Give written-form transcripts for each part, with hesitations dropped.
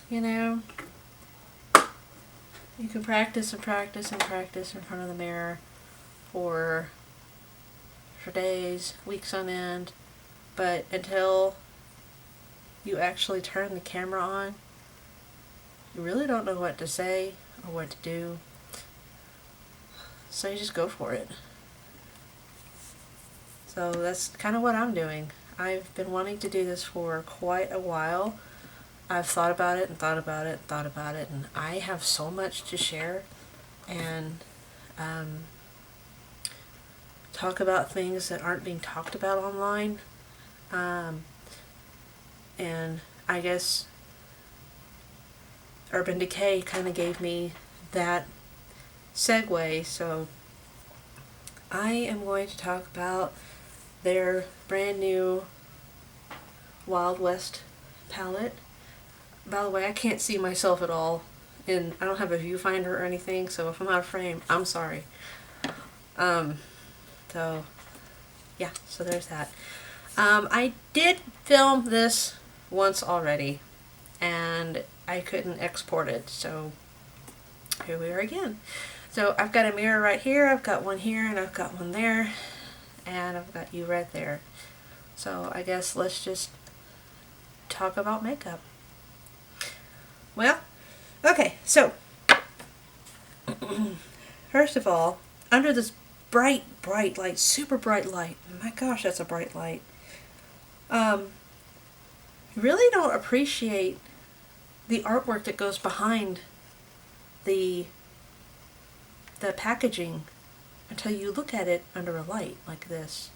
you know, you can practice and practice and practice in front of the mirror for days, weeks on end, but until you actually turn the camera on, you really don't know what to say or what to do. So you just go for it. So that's kind of what I'm doing. I've been wanting to do this for quite a while. I've thought about it and thought about it and thought about it, and I have so much to share and talk about things that aren't being talked about online. And I guess Urban Decay kind of gave me that segue, so I am going to talk about their brand new Wild West palette. By the way, I can't see myself at all, and I don't have a viewfinder or anything, so if I'm out of frame, I'm sorry. So yeah, so there's that. I did film this once already, and I couldn't export it, so here we are again. So I've got a mirror right here, I've got one here, and I've got one there, and I've got you right there. So I guess let's just talk about makeup. Well, okay, so first of all, under this bright light, super bright light, my gosh, that's a bright light, you really don't appreciate the artwork that goes behind the packaging until you look at it under a light like this.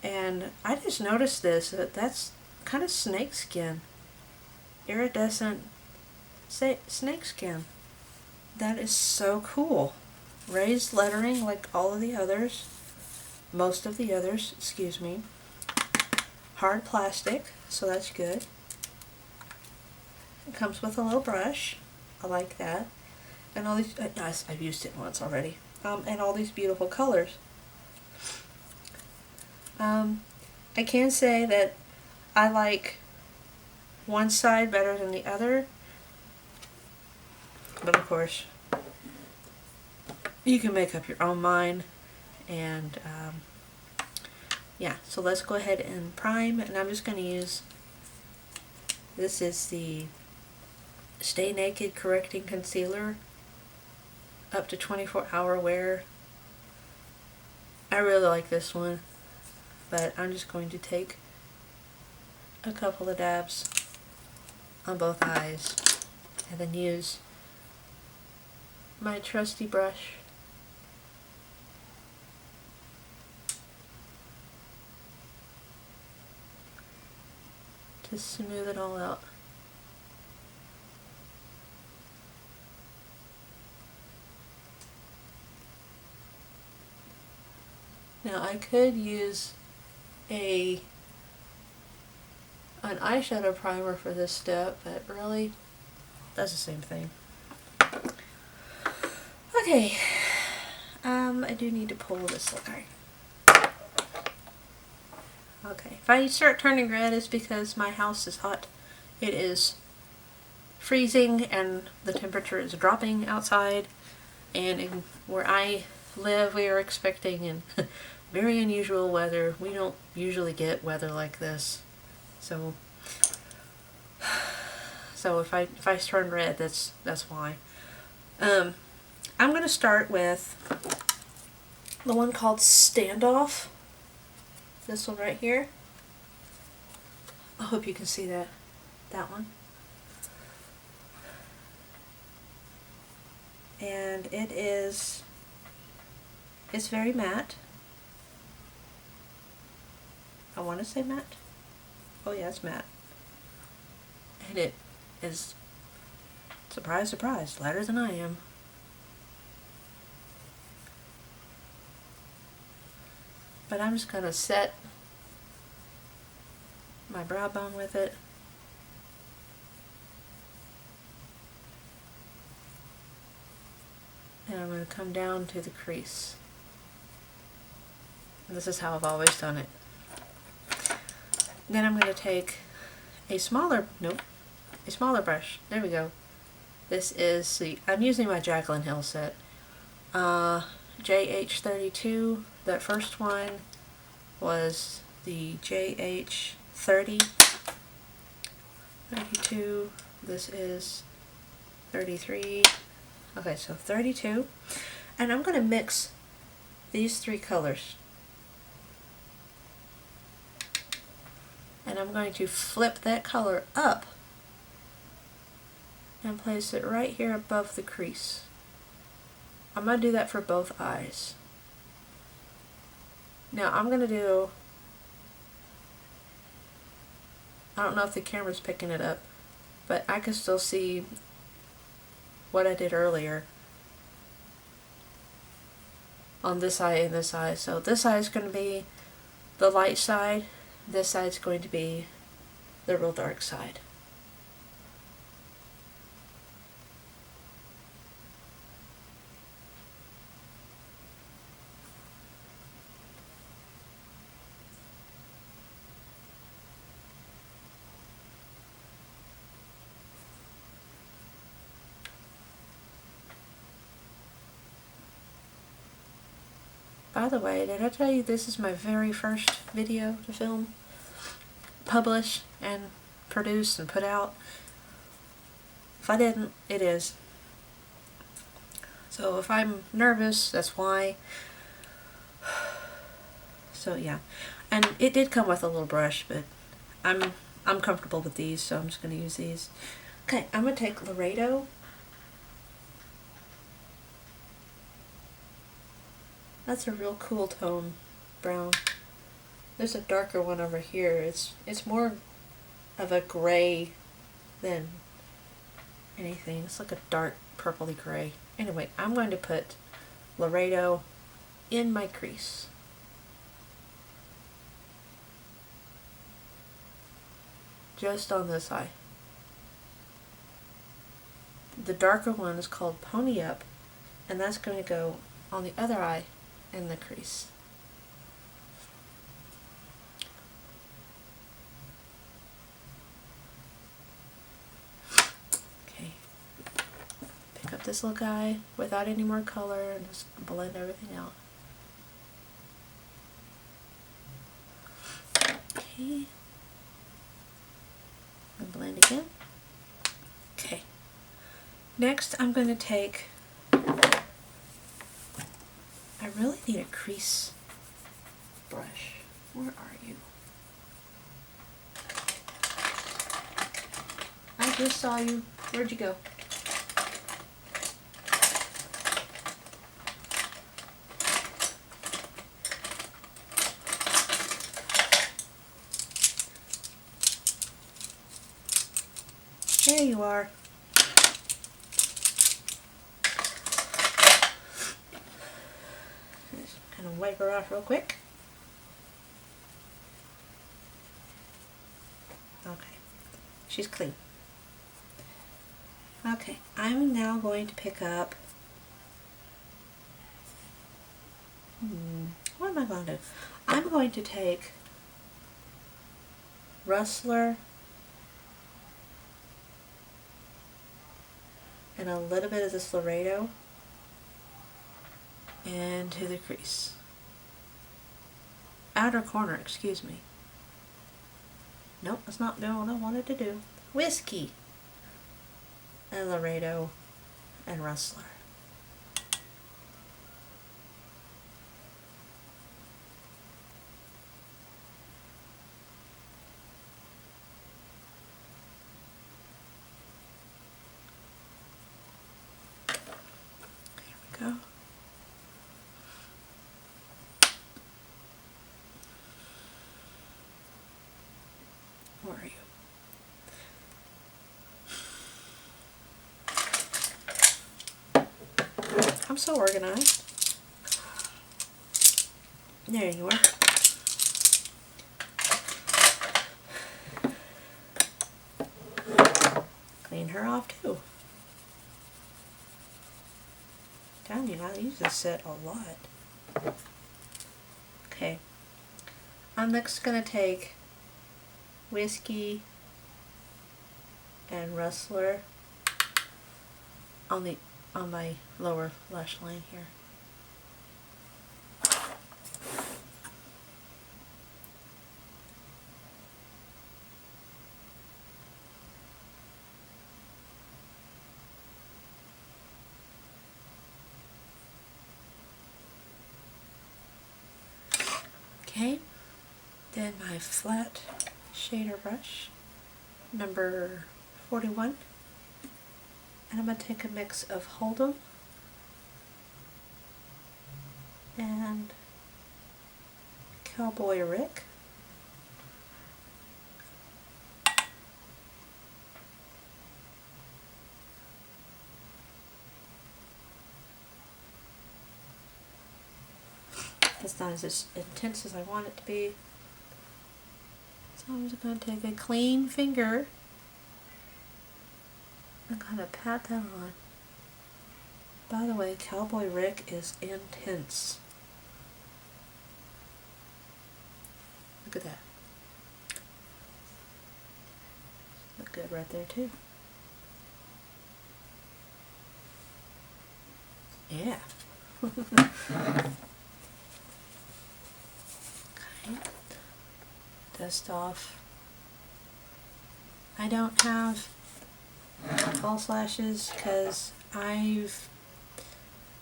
And I just noticed this, that's kind of snakeskin, iridescent snakeskin. That is so cool. Raised lettering like all of the others, most of the others, excuse me. Hard plastic, so that's good. It comes with a little brush, I like that. And all these, I've used it once already. And all these beautiful colors. I can say that I like one side better than the other, but of course you can make up your own mind. And yeah, so let's go ahead and prime, and I'm just going to use, this is the Stay Naked Correcting Concealer, up to 24-hour wear. I really like this one, but I'm just going to take a couple of dabs on both eyes and then use my trusty brush to smooth it all out. Now I could use an eyeshadow primer for this step, but really that's the same thing. Okay, I do need to pull this. Okay, if I start turning red, it's because my house is hot. It is freezing and the temperature is dropping outside, and where I live we are expecting very unusual weather. We don't usually get weather like this, so if I turn red, that's why. I'm going to start with the one called Standoff. This one right here. I hope you can see that one. And it's very matte. I want to say matte. Oh yeah, it's matte. And it is, surprise, surprise, lighter than I am. But I'm just going to set my brow bone with it. And I'm going to come down to the crease. And this is how I've always done it. Then I'm going to take a smaller a smaller brush. There we go. This is the, I'm using my Jaclyn Hill set. JH32, that first one was the JH30. 32, this is 33. Okay, so 32. And I'm going to mix these three colors. And I'm going to flip that color up and place it right here above the crease. I'm going to do that for both eyes. Now I'm going to do, I don't know if the camera's picking it up, but I can still see what I did earlier on this eye and this eye. So this eye is going to be the light side, this side is going to be the real dark side. By the way, did I tell you this is my very first video to film, publish, and produce, and put out? If I didn't, it is. So if I'm nervous, that's why. So yeah. And it did come with a little brush, but I'm comfortable with these, so I'm just going to use these. Okay, I'm going to take Laredo. That's a real cool tone brown. There's a darker one over here. It's more of a gray than anything. It's like a dark purpley gray. Anyway, I'm going to put Laredo in my crease. Just on this eye. The darker one is called Pony Up, and that's going to go on the other eye in the crease. Okay, pick up this little guy without any more color and just blend everything out. Okay, and blend again. Okay, next I'm going to take, I really need a crease brush. Where are you? I just saw you. Where'd you go? There you are. Kind of wipe her off real quick. Okay, she's clean. Okay, I'm now going to pick up, what am I going to do? I'm going to take Rustler and a little bit of this Laredo into the crease. Outer corner, excuse me. Nope, that's not doing what I wanted to do. Whiskey and Laredo and Rustler. There we go. Where are you? I'm so organized. There you are. Clean her off too. Telling you, I use this set a lot. Okay. I'm next gonna take Whiskey and Rustler on my lower lash line here. Okay, then my flat shader brush, number 41, and I'm going to take a mix of Hold'em and Cowboy Rick. It's not as intense as I want it to be. So I'm just going to take a clean finger and kind of pat that on. By the way, Cowboy Rick is intense. Look at that. Look good right there too. Yeah. Okay. Dust off. I don't have false lashes because I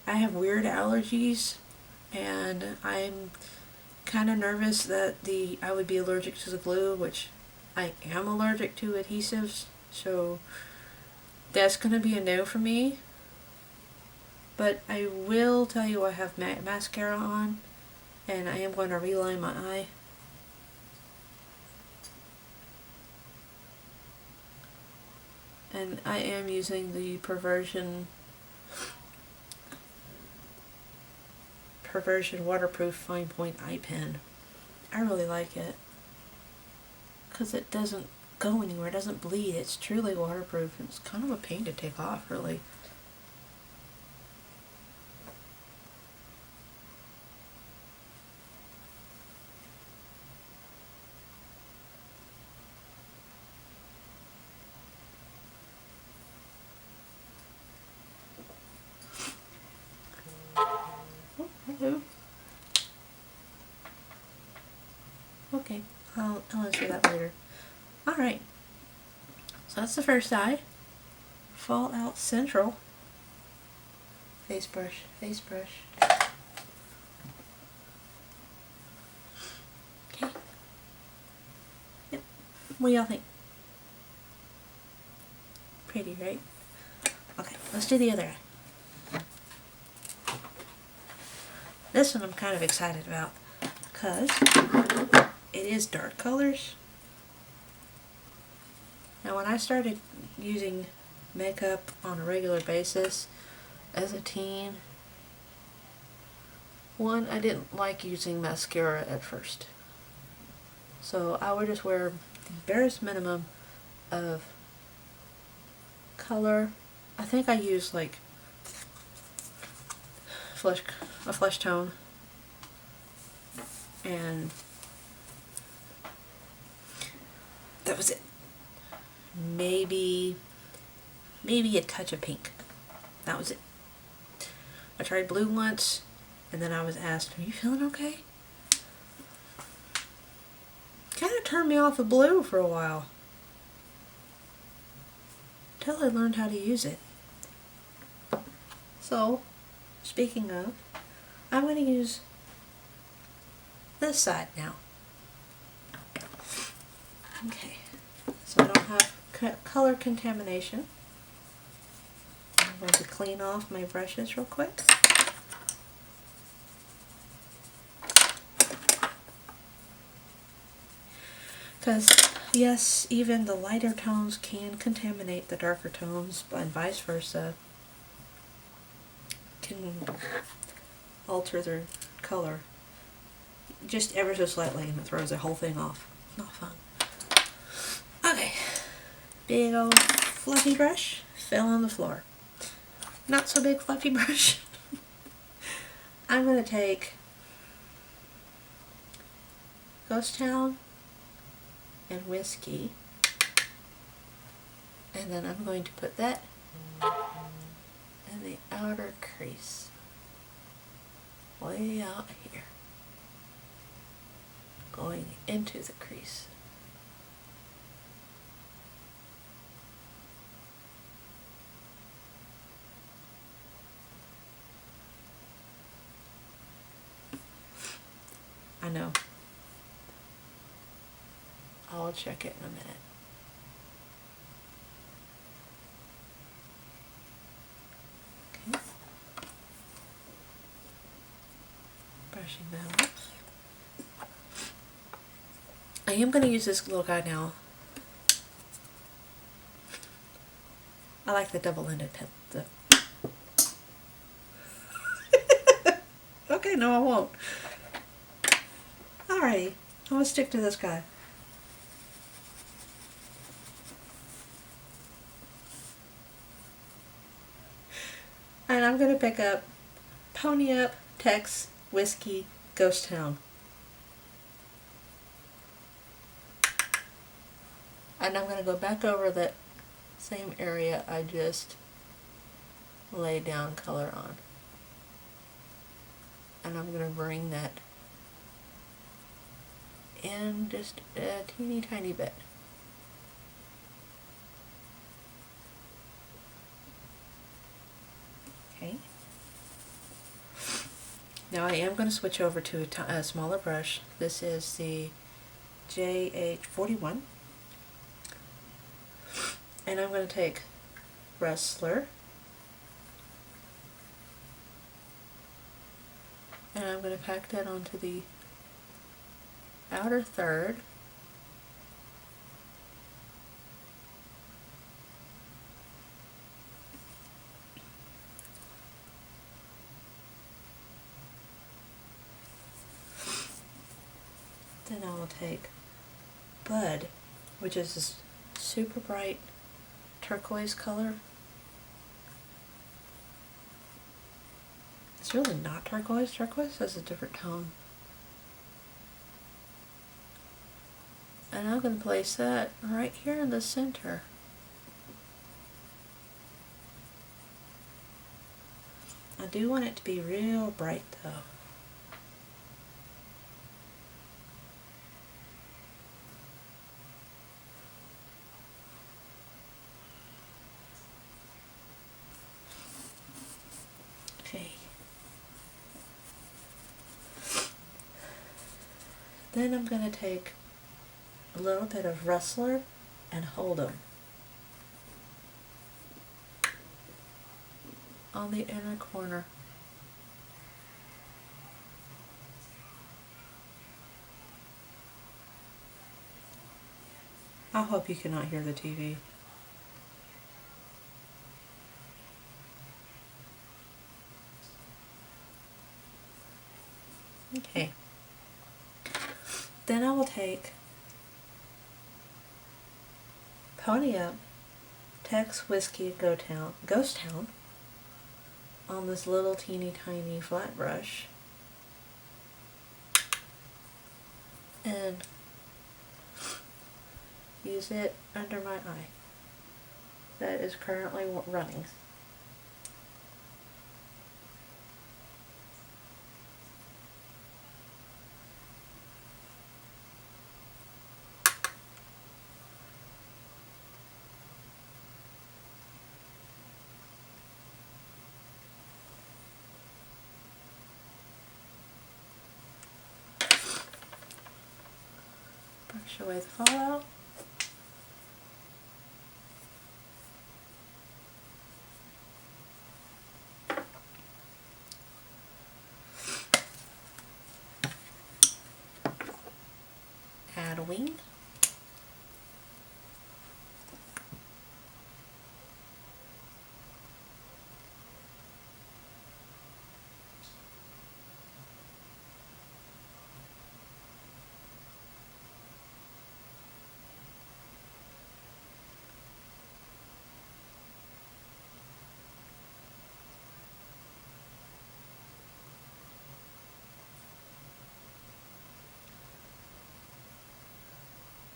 have weird allergies, and I'm kind of nervous that I would be allergic to the glue, which I am allergic to adhesives, so that's going to be a no for me. But I will tell you I have mascara on, and I am going to reline my eye. And I am using the Perversion waterproof fine point eye pen. I really like it because it doesn't go anywhere, it doesn't bleed, it's truly waterproof. It's kind of a pain to take off, really. Hello. Okay, I'll answer that later. Alright, so that's the first eye. Fallout Central. Face brush, face brush. Okay. Yep. What do y'all think? Pretty, right? Okay, let's do the other eye. This one I'm kind of excited about because it is dark colors. Now when I started using makeup on a regular basis as a teen, I didn't like using mascara at first. So I would just wear the barest minimum of color. I think I used like a flesh tone and that was it. Maybe a touch of pink. That was it. I tried blue once and then I was asked, "Are you feeling okay?" Kind of turned me off of blue for a while until I learned how to use it. So, speaking of, I'm going to use this side now. Okay, so I don't have color contamination. I'm going to clean off my brushes real quick. Because, yes, even the lighter tones can contaminate the darker tones, and vice versa. Can alter their color just ever so slightly, and it throws the whole thing off. Not fun. Okay, big old fluffy brush fell on the floor. Not so big fluffy brush. I'm going to take Ghost Town and Whiskey And then I'm going to put that in the outer crease, way out here, going into the crease. I know. I'll check it in a minute. Okay. Brushing that off. I am going to use this little guy now. I like the double-ended pen. Okay, no I won't. Alrighty, I'm going to stick to this guy. And I'm going to pick up Pony Up, Tex, Whiskey, Ghost Town. And I'm going to go back over that same area I just laid down color on. And I'm going to bring that in just a teeny tiny bit. Okay. Now I am going to switch over to a smaller brush. This is the JH41. And I'm going to take Rustler. And I'm going to pack that onto the outer third. Then I will take Bud, which is this super bright turquoise color. It's really not turquoise. Turquoise has a different tone. And I'm going to place that right here in the center. I do want it to be real bright though. Okay. Then I'm going to take a little bit of Rustler and hold 'em on the inner corner. I hope you cannot hear the TV. Okay. Then I will take Pony Up, Tex, Whiskey, Ghost Town on this little teeny tiny flat brush and use it under my eye that is currently running. Brush away the fallout. Add a wing.